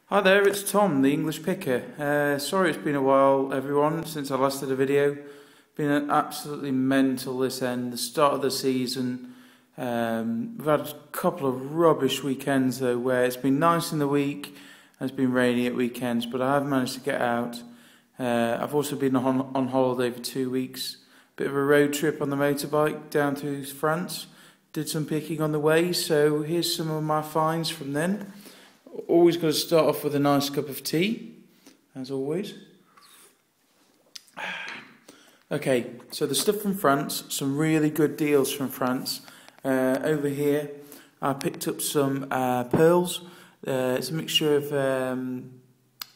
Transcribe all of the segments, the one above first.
Hi there, it's Tom, the English picker. Sorry it's been a while, everyone, since I last did a video. Been an absolutely mental this end, the start of the season. We've had a couple of rubbish weekends though, where it's been nice in the week and it's been rainy at weekends, but I have managed to get out. I've also been on holiday for 2 weeks. Bit of a road trip on the motorbike down to France. Did some picking on the way, so here's some of my finds from then. Always got to start off with a nice cup of tea, as always. Okay, so the stuff from France, some really good deals from France. Over here, I picked up some pearls. It's a mixture of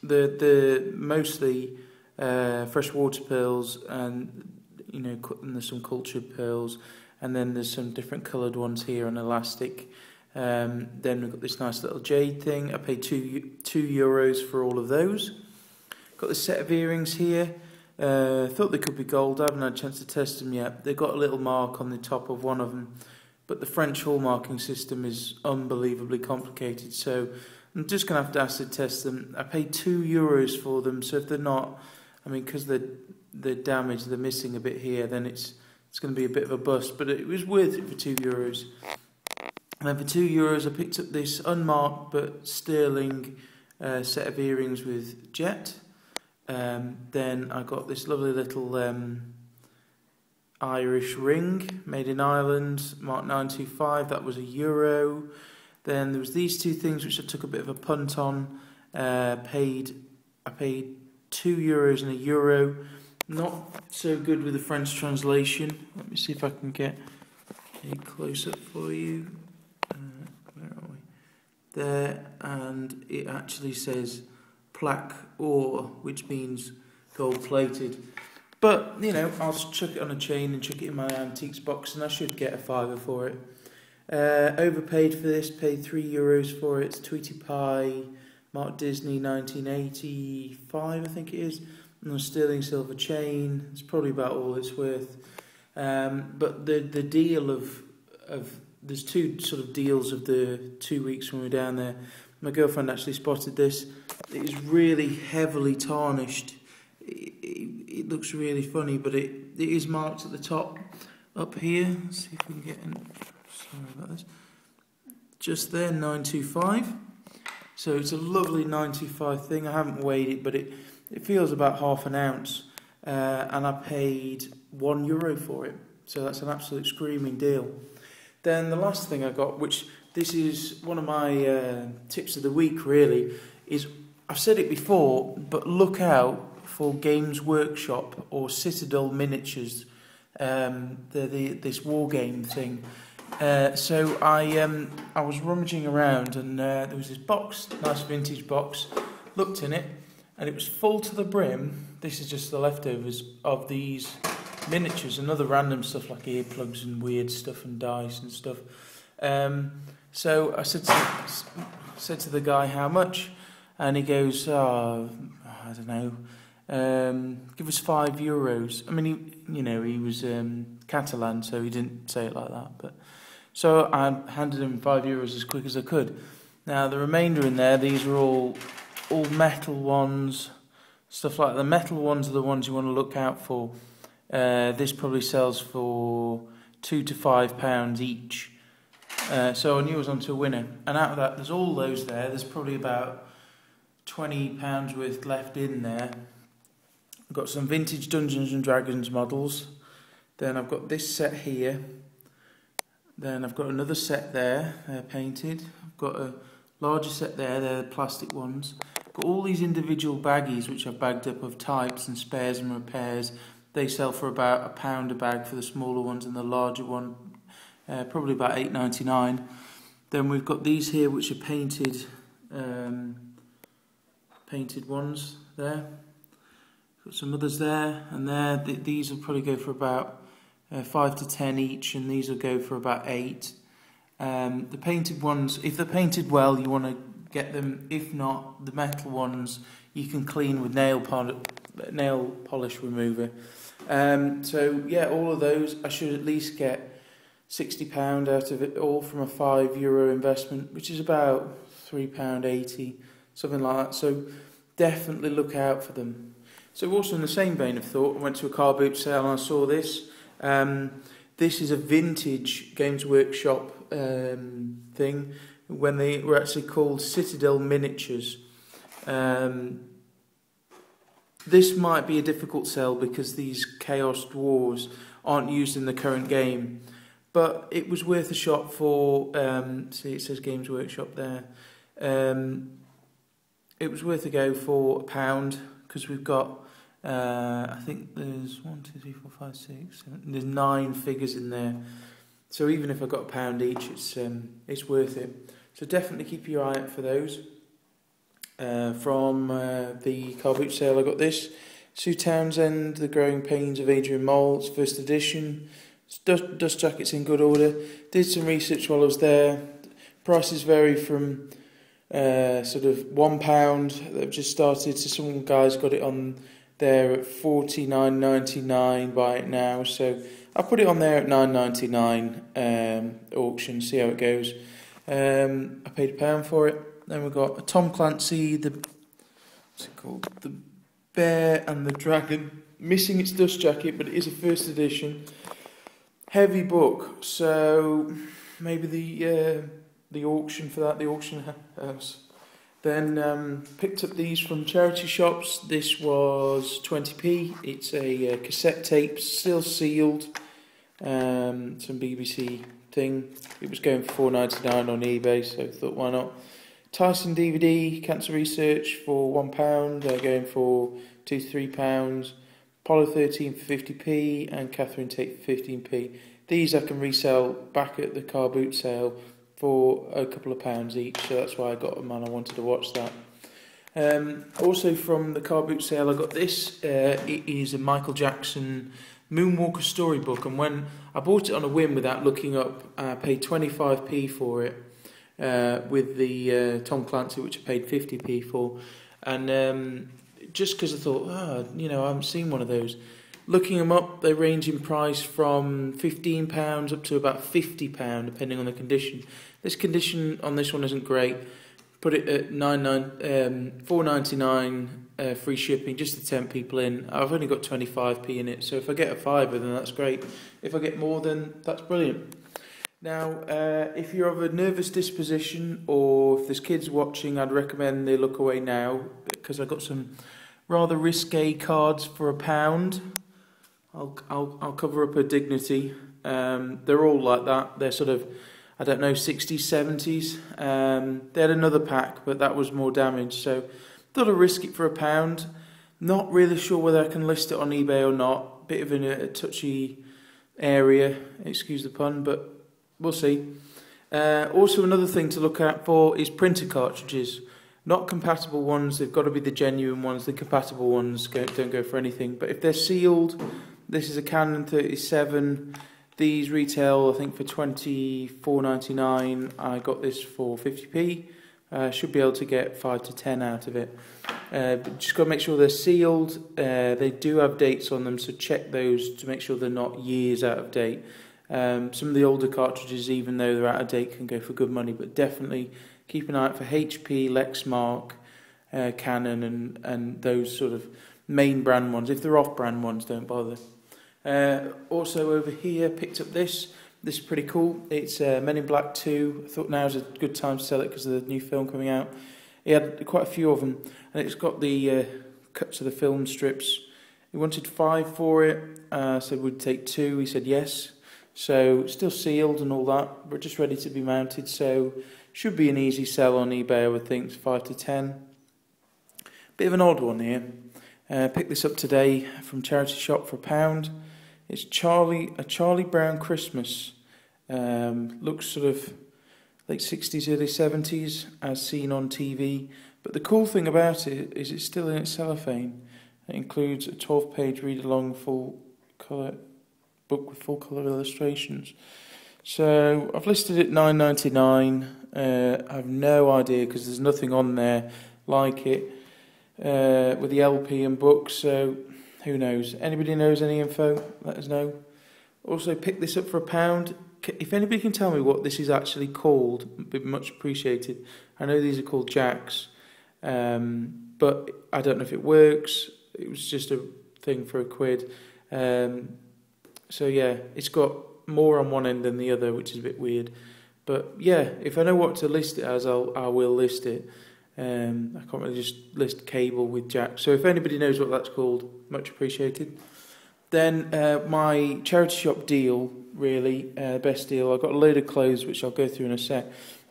the mostly freshwater pearls, and and there's some cultured pearls, and then there's some different coloured ones here on elastic. Then we've got this nice little jade thing. I paid €2 for all of those. Got this set of earrings here. Thought they could be gold. I haven't had a chance to test them yet. They've got a little mark on the top of one of them, but the French hallmarking system is unbelievably complicated, so I'm just going to have to acid test them. I paid €2 for them, so if they're not, because they're damaged, they're missing a bit here, then it's going to be a bit of a bust, but it was worth it for €2. And then for €2 I picked up this unmarked but sterling set of earrings with jet. Then I got this lovely little Irish ring made in Ireland, marked 925, that was €1. Then there was these two things which I took a bit of a punt on. I paid €2 and €1. Not so good with the French translation. Let me see if I can get a close-up for you. Where are we? There, and it actually says plaque or, which means gold-plated. But, I'll chuck it on a chain and chuck it in my antiques box, and I should get a fiver for it. Overpaid for this, paid €3 for it. It's Tweety Pie, marked Disney 1985, I think it is. And a sterling silver chain. It's probably about all it's worth. But the deal of there's two sort of deals of the 2 weeks when we were down there. My girlfriend actually spotted this. It is really heavily tarnished. It looks really funny, but it is marked at the top up here. Let's see if we can get in. Sorry about this. Just there, 925. So it's a lovely 925 thing. I haven't weighed it, but it feels about half an ounce. And I paid €1 for it. So that's an absolute screaming deal. Then the last thing I got, which this is one of my tips of the week really, is, I've said it before, but look out for Games Workshop or Citadel Miniatures, this war game thing. So I was rummaging around, and there was this box, nice vintage box, looked in it, and it was full to the brim. This is just the leftovers of these miniatures and other random stuff like earplugs and weird stuff and dice and stuff. So I said to the guy, how much? And he goes, I don't know, give us €5. He was Catalan, so he didn't say it like that. But so I handed him €5 as quick as I could. Now the remainder in there, these are all metal ones, stuff like that. The metal ones are the ones you want to look out for. This probably sells for £2 to £5 each. So I knew I was onto a winner. And out of that, there's all those there. There's probably about £20 worth left in there. I've got some vintage Dungeons and Dragons models. Then I've got this set here. Then I've got another set there, painted. I've got a larger set there, they're the plastic ones. I've got all these individual baggies which I've bagged up of types and spares and repairs. They sell for about £1 a bag for the smaller ones, and the larger one probably about £8.99. Then we've got these here which are painted ones there. Got some others there and there. These will probably go for about 5 to 10 each, and these will go for about 8. The painted ones, if they're painted well, you want to get them. If not, the metal ones you can clean with nail polish remover. So yeah, all of those, I should at least get £60 out of it all from a €5 investment, which is about £3.80. something like that. So definitely look out for them. So also in the same vein of thought, I went to a car boot sale and I saw this. This is a vintage Games Workshop thing, when they were actually called Citadel Miniatures. This might be a difficult sell because these Chaos Dwarves aren't used in the current game, but it was worth a shot for, see it says Games Workshop there, it was worth a go for £1, because we've got, I think there's 1, 2, 3, 4, 5, 6, 7, there's 9 figures in there, so even if I got £1 each, it's worth it. So definitely keep your eye out for those. From the car boot sale I got this, Sue Townsend, The Growing Pains of Adrian Mole, it's first edition, dust jacket's in good order. Did some research while I was there. Prices vary from sort of £1 that have just started, so some guys got it on there at $49.99, buy it now, so I put it on there at $9.99 auction, see how it goes. I paid £1 for it. Then we've got a Tom Clancy, what's it called? The Bear and the Dragon. Missing its dust jacket, but it is a first edition. Heavy book, so maybe the auction for that, the auction house. Then picked up these from charity shops. This was 20p. It's a cassette tape, still sealed. Some BBC thing. It was going for $4.99 on eBay, so I thought, why not? Tyson DVD, Cancer Research for £1, they're going for £2 to £3. Apollo 13 for 50p and Catherine Tate for 15p. These I can resell back at the car boot sale for a couple of pounds each, so that's why I got them and I wanted to watch that. Also from the car boot sale I got this. It is a Michael Jackson Moonwalker storybook, and when I bought it on a whim without looking up, I paid 25p for it. With the Tom Clancy, which I paid 50p for, and just because I thought, I haven't seen one of those. Looking them up, they range in price from £15 up to about £50, depending on the condition. This condition on this one isn't great. Put it at $4.99 free shipping, just to tempt people in. I've only got 25p in it, so if I get a fiver, then that's great. If I get more, then that's brilliant. Now, if you're of a nervous disposition, or if there's kids watching, I'd recommend they look away now, because I've got some rather risque cards for £1. I'll cover up her dignity. They're all like that. They're sort of, I don't know, 60s, 70s. They had another pack, but that was more damage, so thought I'd risk it for £1. Not really sure whether I can list it on eBay or not. Bit of a touchy area, excuse the pun, but we'll see. Also, another thing to look out for is printer cartridges. Not compatible ones, they've got to be the genuine ones. The compatible ones don't go for anything. But if they're sealed, this is a Canon 37. These retail, I think, for $24.99. I got this for 50p. Should be able to get 5 to 10 out of it. But just got to make sure they're sealed. They do have dates on them, so check those to make sure they're not years out of date. Some of the older cartridges, even though they're out of date, can go for good money, but definitely keep an eye out for HP, Lexmark, Canon, and those sort of main brand ones. If they're off-brand ones, don't bother. Also over here, picked up this. This is pretty cool. It's Men in Black 2. I thought now's a good time to sell it because of the new film coming out. He had quite a few of them, and it's got the cuts of the film strips. He wanted 5 for it. Said we'd take 2. He said yes. So still sealed and all that, but just ready to be mounted. So should be an easy sell on eBay, I would think, 5 to 10. Bit of an odd one here. Picked this up today from charity shop for £1. It's a Charlie Brown Christmas. Looks sort of late 60s, early 70s, as seen on TV. But the cool thing about it is it's still in its cellophane. It includes a 12-page read-along full colour book with full colour illustrations. So I've listed it $9.99. I have no idea because there's nothing on there like it with the LP and books. So who knows? Anybody knows any info? Let us know. Also picked this up for £1. If anybody can tell me what this is actually called, it'd be much appreciated. I know these are called jacks. but I don't know if it works. It was just a thing for £1. So yeah, it's got more on one end than the other, which is a bit weird. But yeah, if I know what to list it as, I will list it. I can't really just list cable with jack. So if anybody knows what that's called, much appreciated. Then my charity shop deal, really, best deal. I got a load of clothes, which I'll go through in a sec.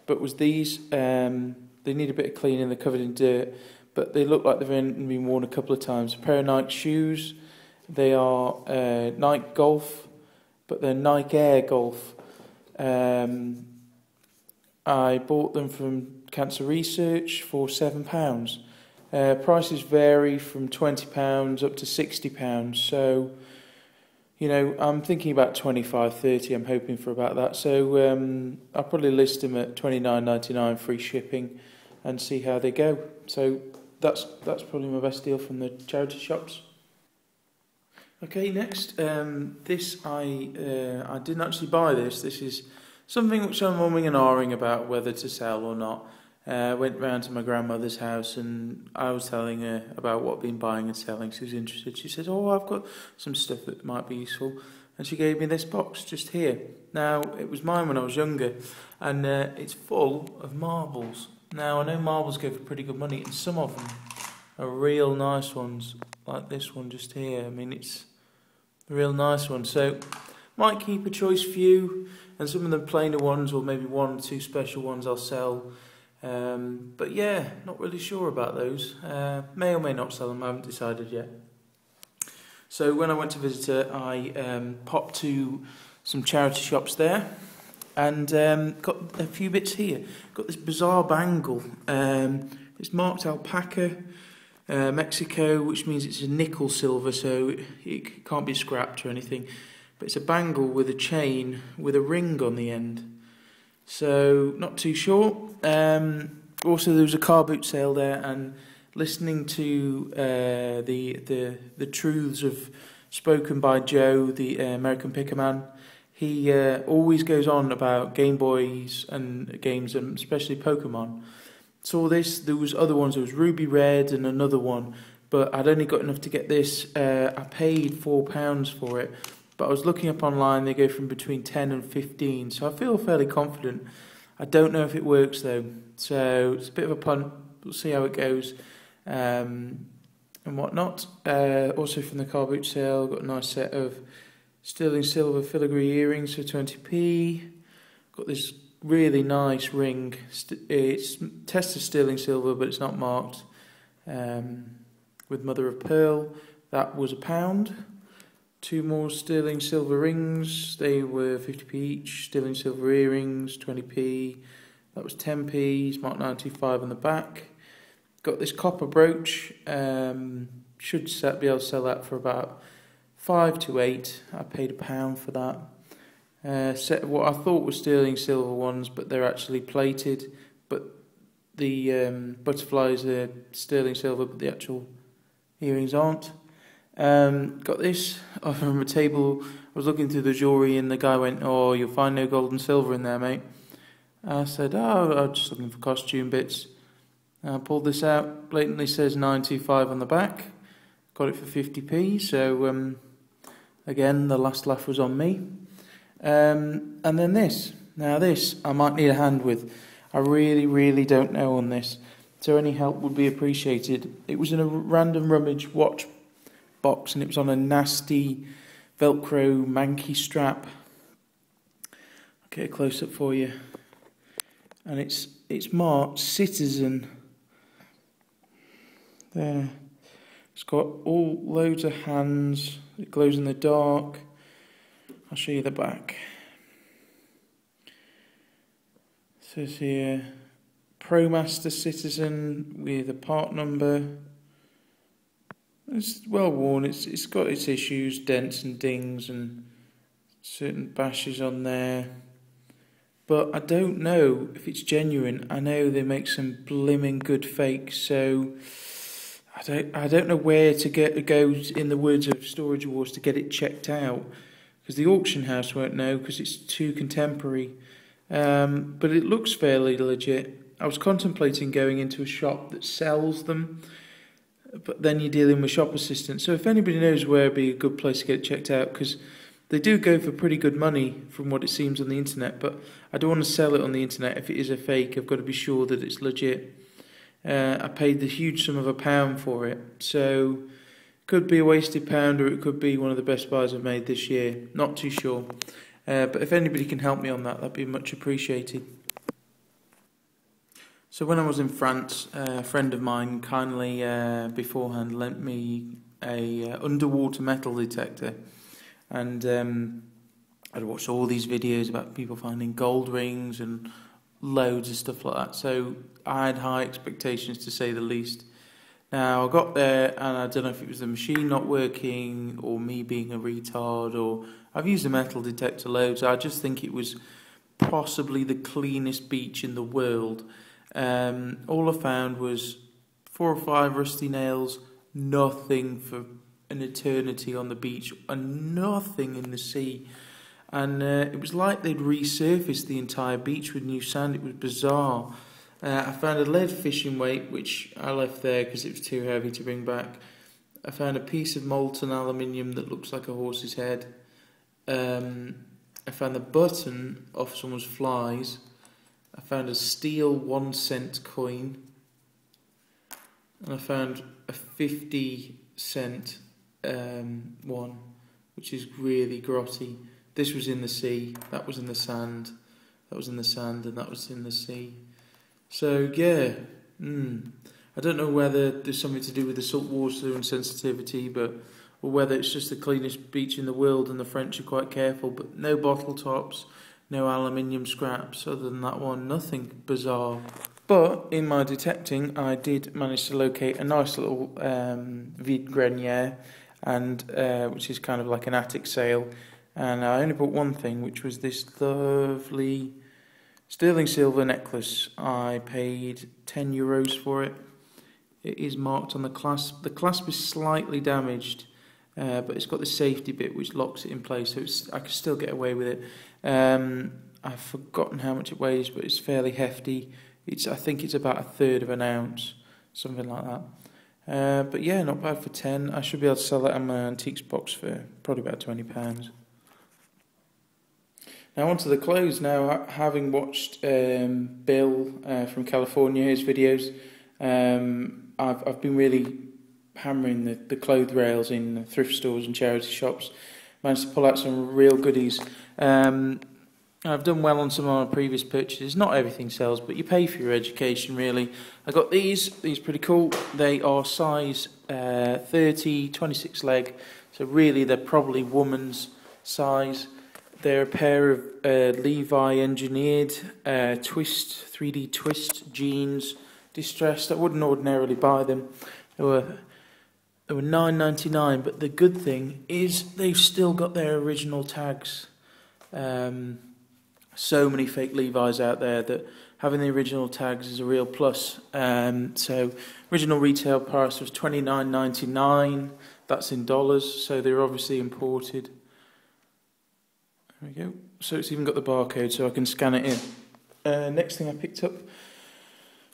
But was these, they need a bit of cleaning, they're covered in dirt. But they look like they've been worn a couple of times. A pair of Nike shoes. They are Nike Golf, but they're Nike Air Golf. I bought them from Cancer Research for £7. Prices vary from £20 up to £60. So, you know, I'm thinking about 25, 30. I'm hoping for about that. So I'll probably list them at £29.99 free shipping and see how they go. So that's probably my best deal from the charity shops. Okay, next, this I didn't actually buy this. This is something which I'm umming and ahhing about whether to sell or not. Went round to my grandmother's house and I was telling her about what I've been buying and selling. She was interested. She said, "Oh, I've got some stuff that might be useful," and she gave me this box just here. Now, it was mine when I was younger, and it's full of marbles. Now, I know marbles go for pretty good money, and some of them are real nice ones, like this one just here. I mean, it's a real nice one. So, might keep a choice few, and some of the plainer ones, or maybe 1 or 2 special ones I'll sell. But yeah, not really sure about those. May or may not sell them, I haven't decided yet. So when I went to visit her, I popped to some charity shops there, and got a few bits here. Got this bizarre bangle. It's marked alpaca, Mexico, which means it's a nickel silver, so it can't be scrapped or anything. But it's a bangle with a chain with a ring on the end. So not too sure. Also, there was a car boot sale there, and listening to the truths of spoken by Joe, the American Picker Man. He always goes on about Game Boys and games, and especially Pokemon. Saw this. There was other ones. There was Ruby Red and another one, but I'd only got enough to get this. I paid £4 for it, but I was looking up online. They go from between 10 and 15, so I feel fairly confident. I don't know if it works though, so it's a bit of a punt. We'll see how it goes, and whatnot. Also from the car boot sale, got a nice set of sterling silver filigree earrings for 20p. Got this really nice ring. It's tested sterling silver, but it's not marked. With mother of pearl, that was £1. 2 more sterling silver rings. They were 50p each. Sterling silver earrings, 20p. That was 10p. It's marked 925 on the back. Got this copper brooch. Should be able to sell that for about 5 to 8. I paid £1 for that. Set of what I thought were sterling silver ones, but they're actually plated. But the butterflies are sterling silver, but the actual earrings aren't. Got this from a table. I was looking through the jewellery, and the guy went, "Oh, you'll find no gold and silver in there, mate." I said, "Oh, I'm just looking for costume bits." I pulled this out. Blatantly says 925 on the back. Got it for 50p. So again, the last laugh was on me. And then this. Now this, I might need a hand with. I really don't know on this. So any help would be appreciated. It was in a random rummage watch box, and it was on a nasty Velcro manky strap. I'll get a close up for you. And it's marked Citizen. There. It's got all loads of hands. It glows in the dark. I'll show you the back. It says here, ProMaster Citizen with a part number. It's well worn. It's got its issues, dents and dings and certain bashes on there. But I don't know if it's genuine. I know they make some blimmin' good fakes, so I don't know where to go, in the words of Storage Wars, to get it checked out, because the auction house won't know because it's too contemporary. But it looks fairly legit. I was contemplating going into a shop that sells them, but then you're dealing with shop assistants. So if anybody knows where would be a good place to get it checked out, because they do go for pretty good money from what it seems on the internet, but I don't want to sell it on the internet. If it is a fake, I've got to be sure that it's legit. I paid the huge sum of £1 for it, so could be a wasted pound, or it could be one of the best buys I've made this year. Not too sure. But if anybody can help me on that, that'd be much appreciated. So when I was in France, a friend of mine kindly beforehand lent me a underwater metal detector, and I'd watched all these videos about people finding gold rings and loads of stuff like that. So I had high expectations, to say the least. Now I got there, and I don't know if it was the machine not working or me being a retard, or I've used a metal detector loads. I just think it was possibly the cleanest beach in the world. All I found was 4 or 5 rusty nails, nothing for an eternity on the beach, and nothing in the sea. And it was like they'd resurfaced the entire beach with new sand. It was bizarre. I found a lead fishing weight, which I left there because it was too heavy to bring back. I found a piece of molten aluminium that looks like a horse's head. I found the button off someone's flies. I found a steel 1 cent coin. And I found a 50-cent one, which is really grotty. This was in the sea, that was in the sand, that was in the sand, and that was in the sea. So yeah, I don't know whether there's something to do with the salt water and sensitivity, or whether it's just the cleanest beach in the world and the French are quite careful. But no bottle tops, no aluminium scraps. Other than that one, nothing bizarre. But in my detecting, I did manage to locate a nice little vide grenier, and which is kind of like an attic sale. And I only bought one thing, which was this lovely sterling silver necklace. I paid €10 for it. It is marked on the clasp. The clasp is slightly damaged, but it's got the safety bit which locks it in place, so I can still get away with it. I've forgotten how much it weighs, but it's fairly hefty. I think it's about 1/3 of an ounce, something like that. But yeah, not bad for 10. I should be able to sell that on my antiques box for probably about £20. Now onto the clothes. Now, having watched Bill from California, his videos, I've been really hammering the clothes rails in thrift stores and charity shops. Managed to pull out some real goodies. I've done well on some of my previous purchases. Not everything sells, but you pay for your education, really. I got these pretty cool. They are size 30, 26 leg, so really they're probably woman's size. They're a pair of Levi engineered 3D twist jeans, distressed. I wouldn't ordinarily buy them. They were $9.99, but the good thing is they've still got their original tags. So many fake Levi's out there that having the original tags is a real plus. So original retail price was $29.99. That's in dollars, so they're obviously imported. There we go. So it's even got the barcode, so I can scan it in. Next thing I picked up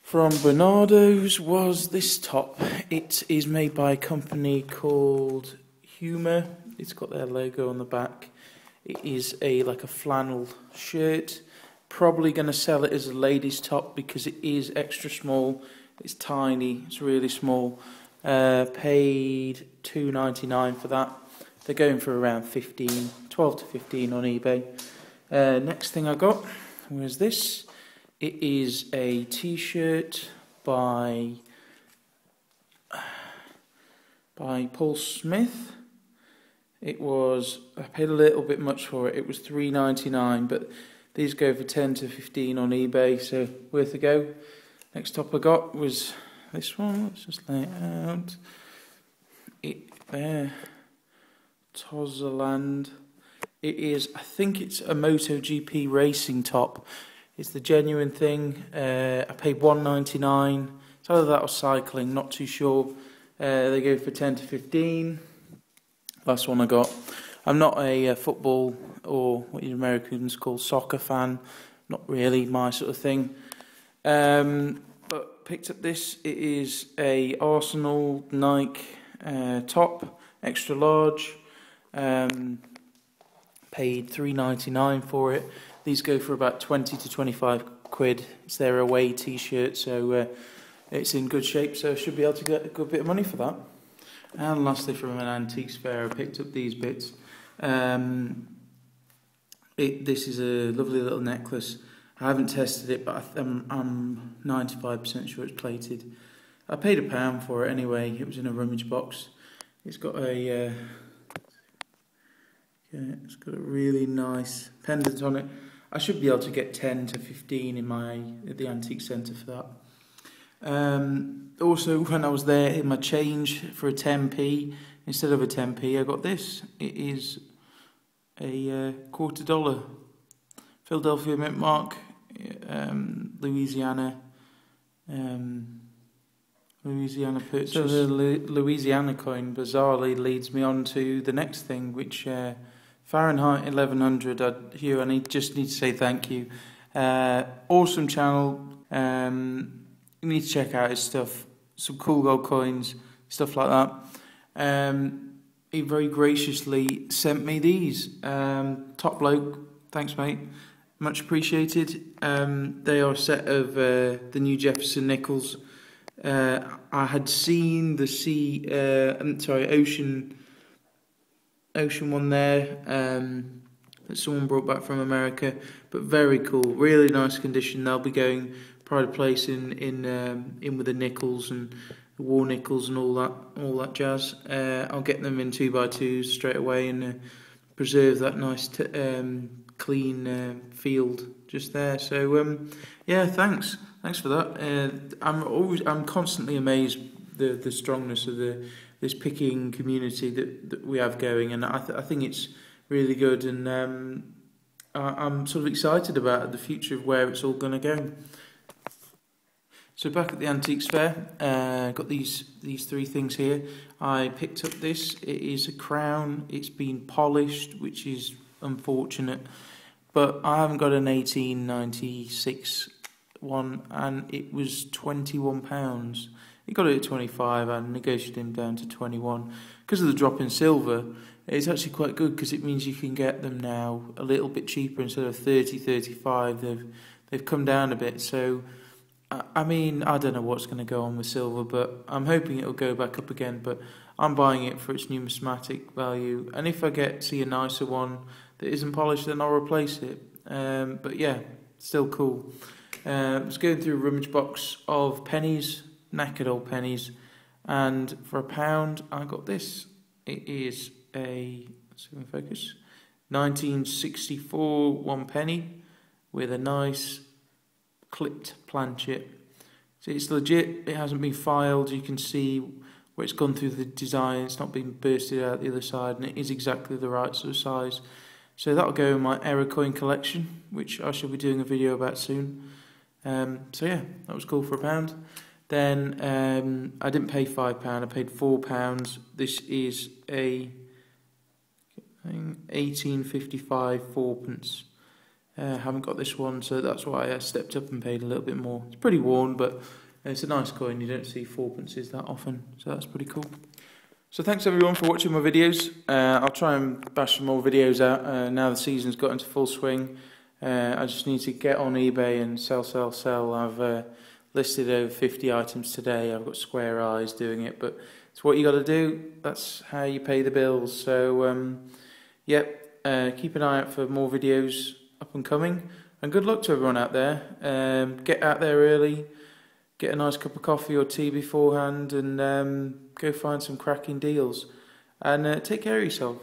from Bernardo's was this top. It is made by a company called Humor. It's got their logo on the back. It is like a flannel shirt. Probably going to sell it as a ladies' top because it is extra small. It's tiny. It's really small. Paid $2.99 for that. They're going for around 12 to 15 on eBay. Next thing I got was this. It is a t-shirt by Paul Smith. I paid a little bit much for it. It was $3.99, but these go for 10 to 15 on eBay, so worth a go. Next top I got was this one. Let's just lay it out. There. Tozerland. It is, I think it's a MotoGP racing top. It's the genuine thing. I paid $1.99. It's either that or cycling, not too sure. They go for 10 to 15. Last one I got. I'm not a football or what you Americans call soccer fan. Not really my sort of thing. But picked up this. It is a Arsenal Nike top, extra large. Paid £3.99 for it. These go for about 20 to 25 quid. It's their away t-shirt, so it's in good shape, so I should be able to get a good bit of money for that. And lastly, from an antiques fair, I picked up these bits. This is a lovely little necklace. I haven't tested it, but I'm 95% sure it's plated. I paid £1 for it anyway. It was in a rummage box. It's got a it's got a really nice pendant on it. I should be able to get 10 to 15 at the antique centre for that. Also, when I was there, in my change for a 10p, instead of a 10p, I got this. It is a $quarter Philadelphia Mint Mark, Louisiana purchase. So the Louisiana coin bizarrely leads me on to the next thing, which Fahrenheit 1100. Hugh, I just need to say thank you. Awesome channel. You need to check out his stuff. Some cool gold coins, stuff like that. He very graciously sent me these. Top bloke, thanks mate, much appreciated. They are a set of the new Jefferson nickels. I had seen the ocean one there that someone brought back from America, but very cool, really nice condition. They'll be going pride of place in with the nickels and the war nickels and all that jazz. I'll get them in 2x2s straight away and preserve that nice clean field just there. So yeah, thanks for that. I'm constantly amazed the strongness of this picking community that we have going, and I think it's really good, and I'm sort of excited about the future of where it's all going to go. So back at the antiques fair, got these three things here. I picked up this. It is a crown. It's been polished, which is unfortunate, but I haven't got an 1896 one, and it was £21. He got it at 25. I negotiated him down to 21 because of the drop in silver. It's actually quite good because it means you can get them now a little bit cheaper. Instead of 30, 35, they've come down a bit. So I mean, I don't know what's going to go on with silver, but I'm hoping it'll go back up again. But I'm buying it for its numismatic value, and if I see a nicer one that isn't polished, then I'll replace it. But yeah, still cool. I was going through a rummage box of pennies, knackered old pennies, and for £1 I got this. It is a, let's see if I can focus, 1964 one penny with a nice clipped planchet. So it's legit, it hasn't been filed. You can see where it's gone through the design, it's not been bursted out the other side, and it is exactly the right sort of size. So that'll go in my error coin collection, which I shall be doing a video about soon. So yeah, that was cool for £1. Then I didn't pay £5, I paid £4. This is a 1855 4p. Haven't got this one, so that's why I stepped up and paid a little bit more. It's pretty worn, but it's a nice coin. You don't see 4p that often, so that's pretty cool. So thanks everyone for watching my videos. I'll try and bash some more videos out now the season's got into full swing. I just need to get on eBay and sell. I've listed over 50 items today. I've got square eyes doing it, but it's what you got to do. That's how you pay the bills. So yep, keep an eye out for more videos up and coming, and good luck to everyone out there. Get out there early, get a nice cup of coffee or tea beforehand, and go find some cracking deals, and take care of yourself.